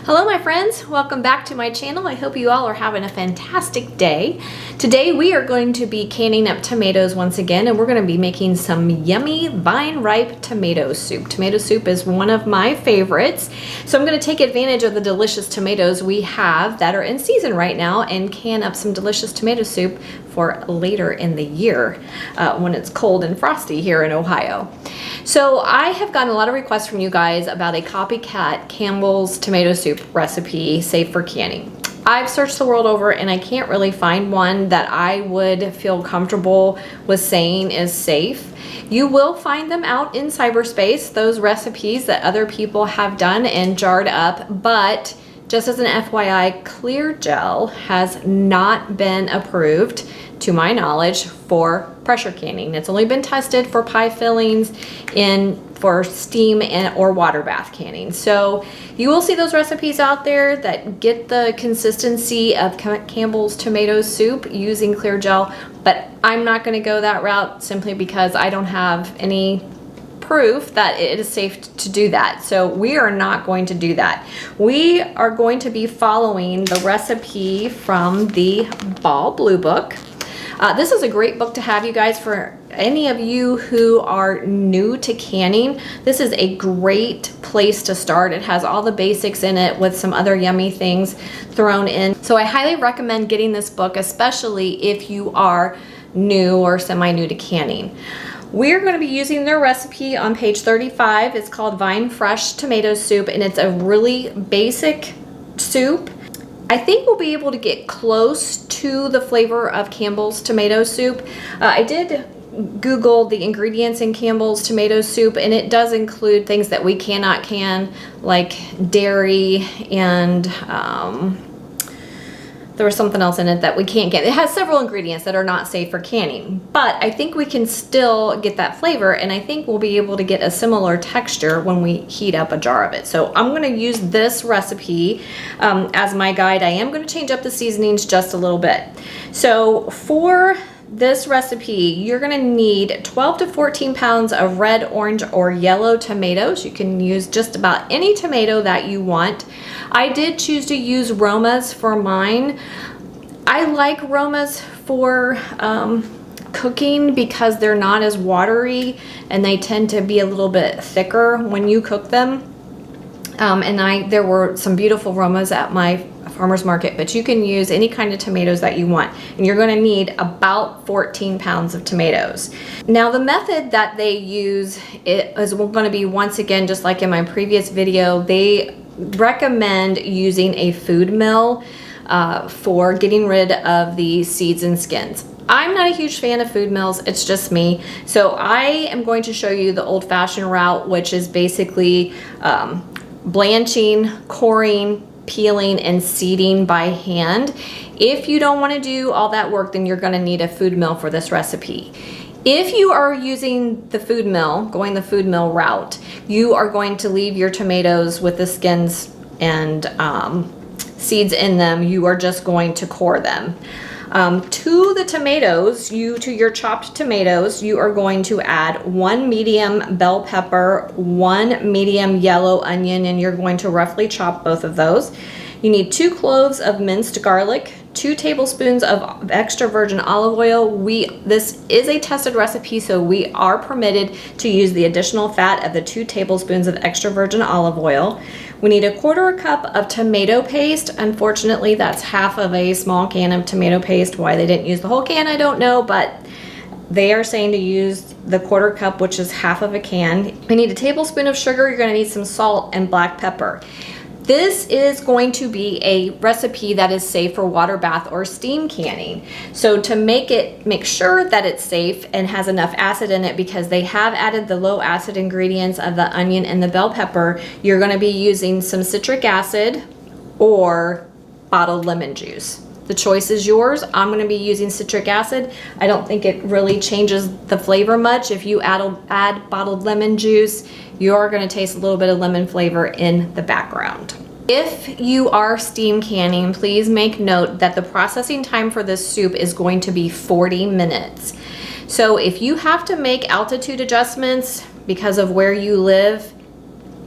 Hello my friends, welcome back to my channel. I hope you all are having a fantastic day. Today we are going to be canning up tomatoes once again, and we're going to be making some yummy vine ripe tomato soup. Tomato soup is one of my favorites, so I'm going to take advantage of the delicious tomatoes we have that are in season right now and can up some delicious tomato soup for later in the year when it's cold and frosty here in Ohio. So I have gotten a lot of requests from you guys about a copycat Campbell's tomato soup recipe safe for canning. I've searched the world over and I can't really find one that I would feel comfortable with saying is safe. You will find them out in cyberspace, those recipes that other people have done and jarred up, but just as an FYI, clear gel has not been approved, to my knowledge, for pressure canning. It's only been tested for pie fillings for steam or water bath canning. So you will see those recipes out there that get the consistency of Campbell's tomato soup using clear gel, but I'm not going to go that route simply because I don't have any proof that it is safe to do that. So we are not going to do that. We are going to be following the recipe from the Ball Blue Book. This is a great book to have, you guys, for any of you who are new to canning. This is a great place to start. It has all the basics in it with some other yummy things thrown in. So I highly recommend getting this book, especially if you are new or semi-new to canning. We're going to be using their recipe on page 35. It's called Vine Fresh Tomato Soup, and it's a really basic soup. I think we'll be able to get close to the flavor of Campbell's tomato soup. I did Google the ingredients in Campbell's tomato soup, and it does include things that we cannot can, like dairy, and there was something else in it that we can't get. It has several ingredients that are not safe for canning, but I think we can still get that flavor, and I think we'll be able to get a similar texture when we heat up a jar of it. So I'm gonna use this recipe as my guide. I am gonna change up the seasonings just a little bit. So for this recipe, you're gonna need 12 to 14 pounds of red, orange, or yellow tomatoes. You can use just about any tomato that you want. I did choose to use Romas for mine. I like Romas for cooking because they're not as watery and they tend to be a little bit thicker when you cook them. There were some beautiful Romas at my farmer's market, but you can use any kind of tomatoes that you want, and you're going to need about 14 pounds of tomatoes. Now the method that they use is going to be, once again, just like in my previous video, they recommend using a food mill for getting rid of the seeds and skins. I'm not a huge fan of food mills, it's just me. So I am going to show you the old-fashioned route, which is basically blanching, coring, peeling, and seeding by hand. If you don't want to do all that work, then you're going to need a food mill for this recipe. If you are using the food mill, going the food mill route, you are going to leave your tomatoes with the skins and seeds in them. You are just going to core them. To the tomatoes, to your chopped tomatoes, you are going to add 1 medium bell pepper, 1 medium yellow onion, and you're going to roughly chop both of those. You need 2 cloves of minced garlic, 2 tablespoons of extra virgin olive oil. This is a tested recipe, so we are permitted to use the additional fat of the 2 tablespoons of extra virgin olive oil. We need 1/4 cup of tomato paste. Unfortunately, that's half of a small can of tomato paste. Why they didn't use the whole can, I don't know, but they are saying to use the 1/4 cup, which is half of a can. We need 1 tablespoon of sugar. You're going to need some salt and black pepper. This is going to be a recipe that is safe for water bath or steam canning. So to make sure that it's safe and has enough acid in it, because they have added the low acid ingredients of the onion and the bell pepper, you're going to be using some citric acid or bottled lemon juice. The choice is yours. I'm going to be using citric acid. I don't think it really changes the flavor much. If you add bottled lemon juice, you're going to taste a little bit of lemon flavor in the background. If you are steam canning, please make note that the processing time for this soup is going to be 40 minutes. So if you have to make altitude adjustments because of where you live,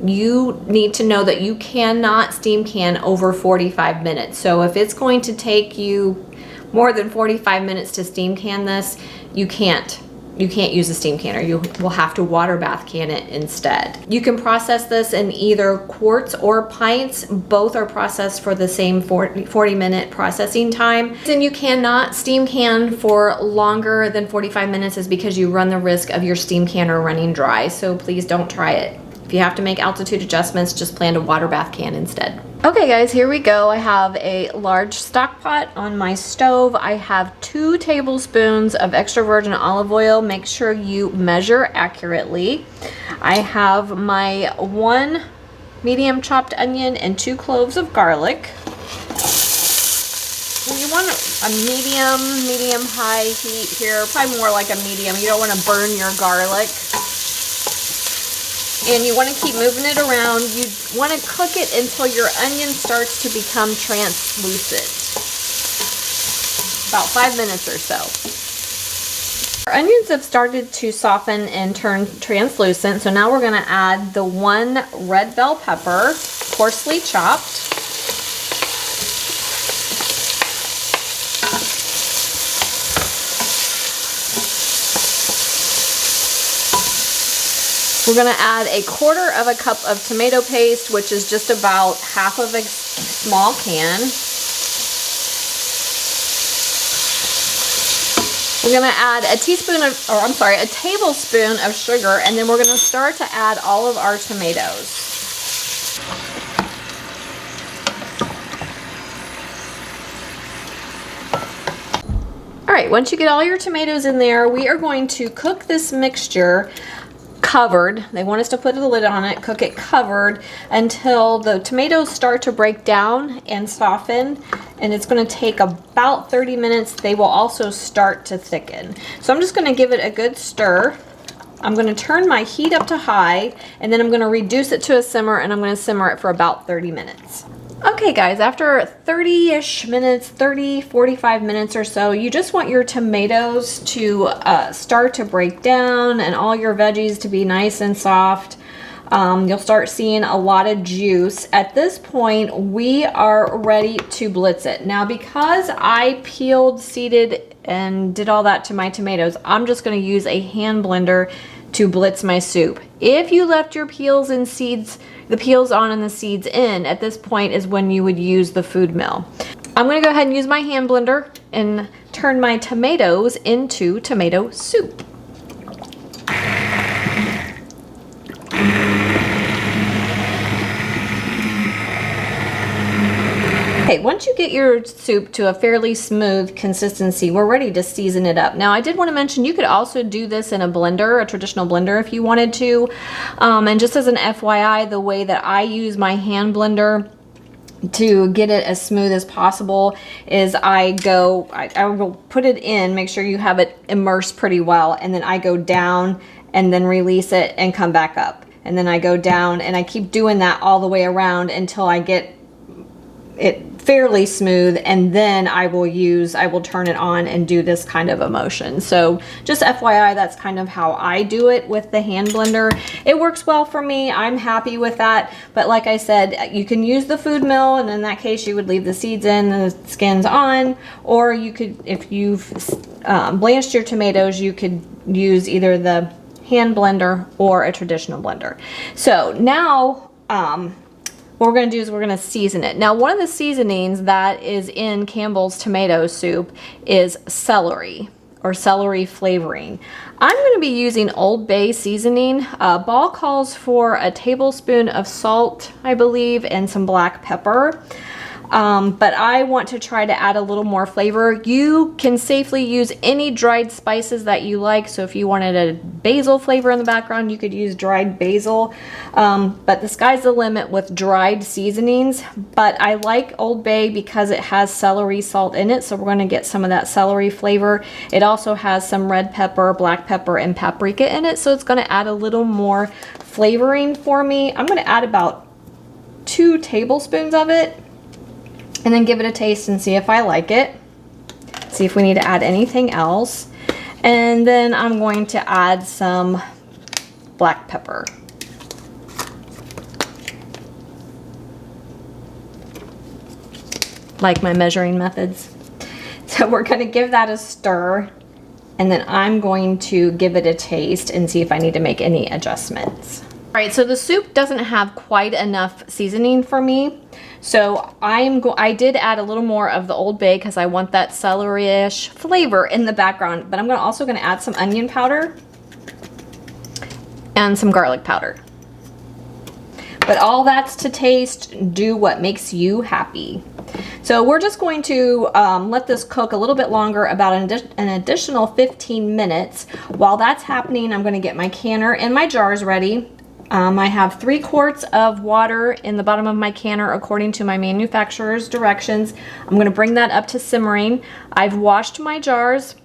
you need to know that you cannot steam can over 45 minutes. So if it's going to take you more than 45 minutes to steam can this, you can't use a steam canner. You will have to water bath can it instead. You can process this in either quarts or pints. Both are processed for the same 40-minute processing time. And you cannot steam can for longer than 45 minutes is because you run the risk of your steam canner running dry. So please don't try it. If you have to make altitude adjustments, just plan to water bath can instead. Okay guys, here we go. I have a large stock pot on my stove. I have 2 tablespoons of extra virgin olive oil. Make sure you measure accurately. I have my 1 medium chopped onion and 2 cloves of garlic. You want a medium high heat here, probably more like a medium. You don't want to burn your garlic. And you want to keep moving it around. You want to cook it until your onion starts to become translucent. About 5 minutes or so. Our onions have started to soften and turn translucent. So now we're going to add the 1 red bell pepper, coarsely chopped. We're going to add a 1/4 of a cup of tomato paste, which is just about half of a small can. We're going to add a tablespoon of sugar, and then we're going to start to add all of our tomatoes. All right, once you get all your tomatoes in there, we are going to cook this mixture covered. They want us to put a lid on it, cook it covered until the tomatoes start to break down and soften, and it's going to take about 30 minutes. They will also start to thicken. So I'm just going to give it a good stir. I'm going to turn my heat up to high, and then I'm going to reduce it to a simmer, and I'm going to simmer it for about 30 minutes. Okay guys, after 30-ish minutes, 45 minutes or so, you just want your tomatoes to start to break down and all your veggies to be nice and soft. You'll start seeing a lot of juice. At this point, we are ready to blitz it. Now, because I peeled, seeded, and did all that to my tomatoes, I'm just going to use a hand blender to blitz my soup. If you left your peels and seeds, the peels on and the seeds in, at this point is when you would use the food mill. I'm going to go ahead and use my hand blender and turn my tomatoes into tomato soup. Okay, once you get your soup to a fairly smooth consistency, we're ready to season it up. Now, I did want to mention you could also do this in a blender, a traditional blender if you wanted to. And just as an FYI, the way that I use my hand blender to get it as smooth as possible is I will put it in, make sure you have it immersed pretty well, and then I go down and then release it and come back up. And then I go down and I keep doing that all the way around until I get it fairly smooth, and then I will turn it on and do this kind of a motion. So just FYI, that's kind of how I do it with the hand blender. It works well for me. I'm happy with that. But like I said, you can use the food mill, and in that case you would leave the seeds in and the skins on, or you could, if you've blanched your tomatoes, you could use either the hand blender or a traditional blender. So now what we're going to do is we're going to season it. Now, one of the seasonings that is in Campbell's tomato soup is celery or celery flavoring. I'm going to be using Old Bay seasoning. Ball calls for a tablespoon of salt, I believe, and some black pepper. But I want to try to add a little more flavor. You can safely use any dried spices that you like. So if you wanted a basil flavor in the background, you could use dried basil. But the sky's the limit with dried seasonings. But I like Old Bay because it has celery salt in it. So we're going to get some of that celery flavor. It also has some red pepper, black pepper, and paprika in it. So it's going to add a little more flavoring for me. I'm going to add about 2 tablespoons of it, and then give it a taste and see if I like it. See if we need to add anything else. And then I'm going to add some black pepper. like my measuring methods. So we're gonna give that a stir, and then I'm going to give it a taste and see if I need to make any adjustments. All right, so the soup doesn't have quite enough seasoning for me. So I did add a little more of the Old Bay because I want that celery-ish flavor in the background, but I'm also gonna add some onion powder and some garlic powder. But all that's to taste. Do what makes you happy. So we're just going to let this cook a little bit longer, about an additional 15 minutes. While that's happening, I'm gonna get my canner and my jars ready. I have 3 quarts of water in the bottom of my canner according to my manufacturer's directions. I'm gonna bring that up to simmering. I've washed my jars.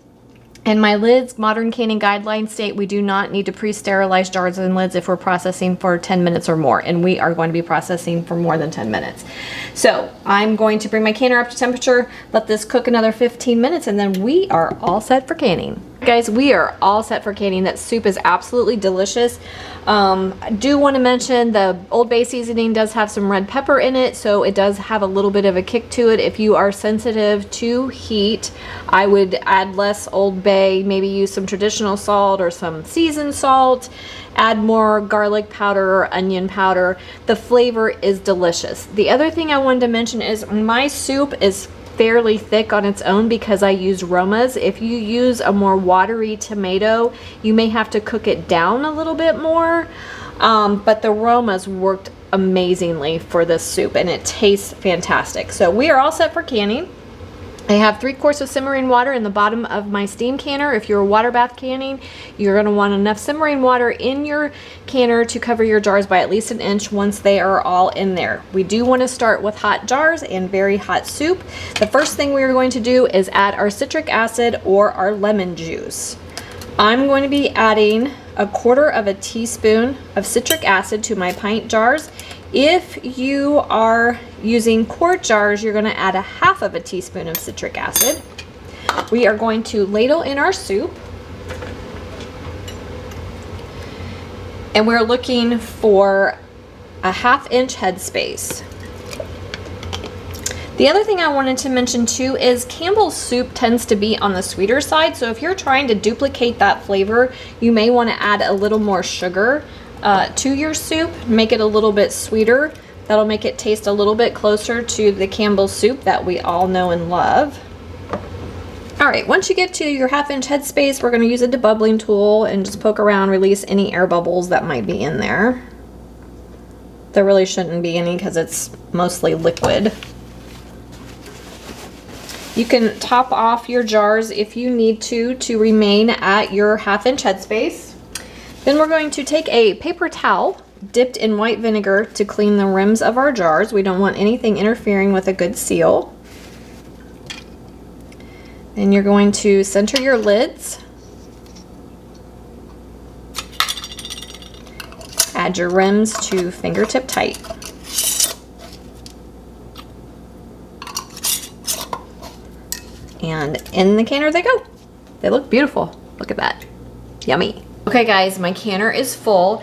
And my lids, modern canning guidelines state we do not need to pre-sterilize jars and lids if we're processing for 10 minutes or more, and we are going to be processing for more than 10 minutes. So I'm going to bring my canner up to temperature, let this cook another 15 minutes, and then we are all set for canning. Guys, we are all set for canning. That soup is absolutely delicious. I do want to mention the Old Bay seasoning does have some red pepper in it, so it does have a little bit of a kick to it. If you are sensitive to heat, I would add less Old Bay, maybe use some traditional salt or some seasoned salt, add more garlic powder or onion powder. The flavor is delicious. The other thing I wanted to mention is my soup is fairly thick on its own because I use Romas. If you use a more watery tomato, you may have to cook it down a little bit more, but the Romas worked amazingly for this soup and it tastes fantastic. So we are all set for canning. I have 3 quarts of simmering water in the bottom of my steam canner. If you're water bath canning, you're going to want enough simmering water in your canner to cover your jars by at least an inch once they are all in there. We do want to start with hot jars and very hot soup. The first thing we are going to do is add our citric acid or our lemon juice. I'm going to be adding 1/4 teaspoon of citric acid to my pint jars. If you are using quart jars, you're going to add 1/2 teaspoon of citric acid. We are going to ladle in our soup. And we're looking for a 1/2 inch headspace. The other thing I wanted to mention too is Campbell's soup tends to be on the sweeter side. So if you're trying to duplicate that flavor, you may want to add a little more sugar to your soup, make it a little bit sweeter. That'll make it taste a little bit closer to the Campbell's soup that we all know and love. All right, once you get to your 1/2 inch headspace, we're gonna use a debubbling tool and just poke around, release any air bubbles that might be in there. There really shouldn't be any because it's mostly liquid. You can top off your jars if you need to remain at your 1/2 inch headspace. Then we're going to take a paper towel dipped in white vinegar to clean the rims of our jars. We don't want anything interfering with a good seal. Then you're going to center your lids. Add your rims to fingertip tight. And in the canner they go. They look beautiful. Look at that. Yummy. Okay guys, my canner is full.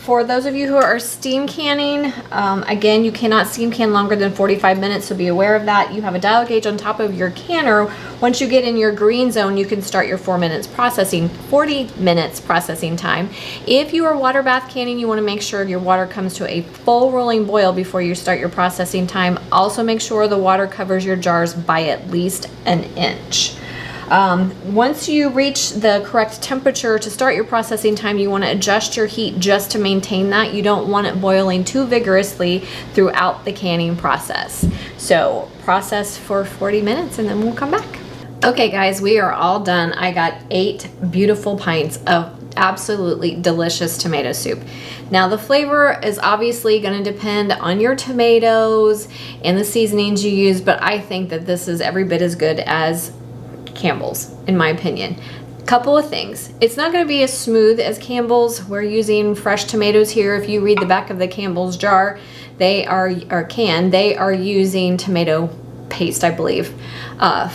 For those of you who are steam canning, again, you cannot steam can longer than 45 minutes, so be aware of that. You have a dial gauge on top of your canner. Once you get in your green zone, you can start your 40 minutes processing time. If you are water bath canning, you want to make sure your water comes to a full rolling boil before you start your processing time. Also make sure the water covers your jars by at least an inch. Once you reach the correct temperature to start your processing time, you want to adjust your heat just to maintain that. You don't want it boiling too vigorously throughout the canning process. So process for 40 minutes and then we'll come back. Okay guys, we are all done. I got 8 beautiful pints of absolutely delicious tomato soup. Now the flavor is obviously going to depend on your tomatoes and the seasonings you use, but I think that this is every bit as good as Campbell's, in my opinion. Couple of things. It's not going to be as smooth as Campbell's. We're using fresh tomatoes here. If you read the back of the Campbell's jar, they are using tomato paste, I believe,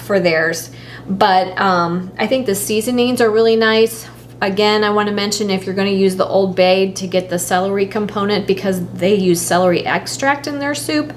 for theirs. But I think the seasonings are really nice. Again, I want to mention if you're going to use the Old Bay to get the celery component because they use celery extract in their soup.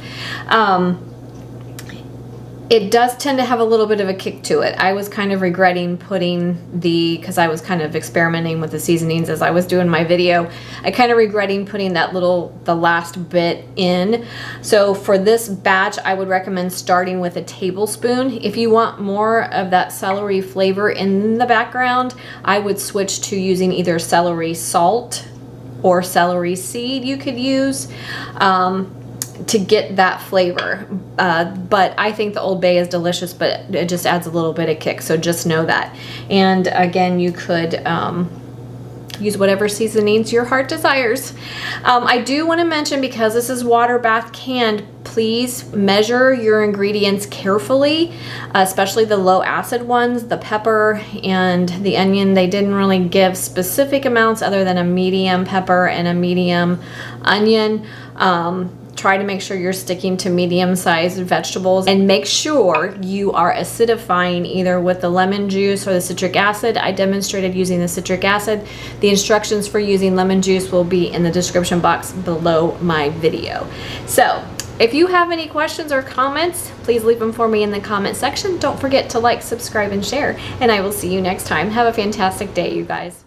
It does tend to have a little bit of a kick to it. I was kind of regretting putting because I was kind of experimenting with the seasonings as I was doing my video. I kind of regretting putting the last bit in. So for this batch, I would recommend starting with a tablespoon. If you want more of that celery flavor in the background, I would switch to using either celery salt or celery seed you could use. To get that flavor, but I think the Old Bay is delicious, but it just adds a little bit of kick, so just know that. And again, you could use whatever seasonings your heart desires. I do want to mention, because this is water bath canned, please measure your ingredients carefully, especially the low acid ones. The pepper and the onion, they didn't really give specific amounts other than a medium pepper and a medium onion. Try to make sure you're sticking to medium-sized vegetables, and make sure you are acidifying either with the lemon juice or the citric acid. I demonstrated using the citric acid. The instructions for using lemon juice will be in the description box below my video. So if you have any questions or comments, please leave them for me in the comment section. Don't forget to like, subscribe, and share, and I will see you next time. Have a fantastic day, you guys.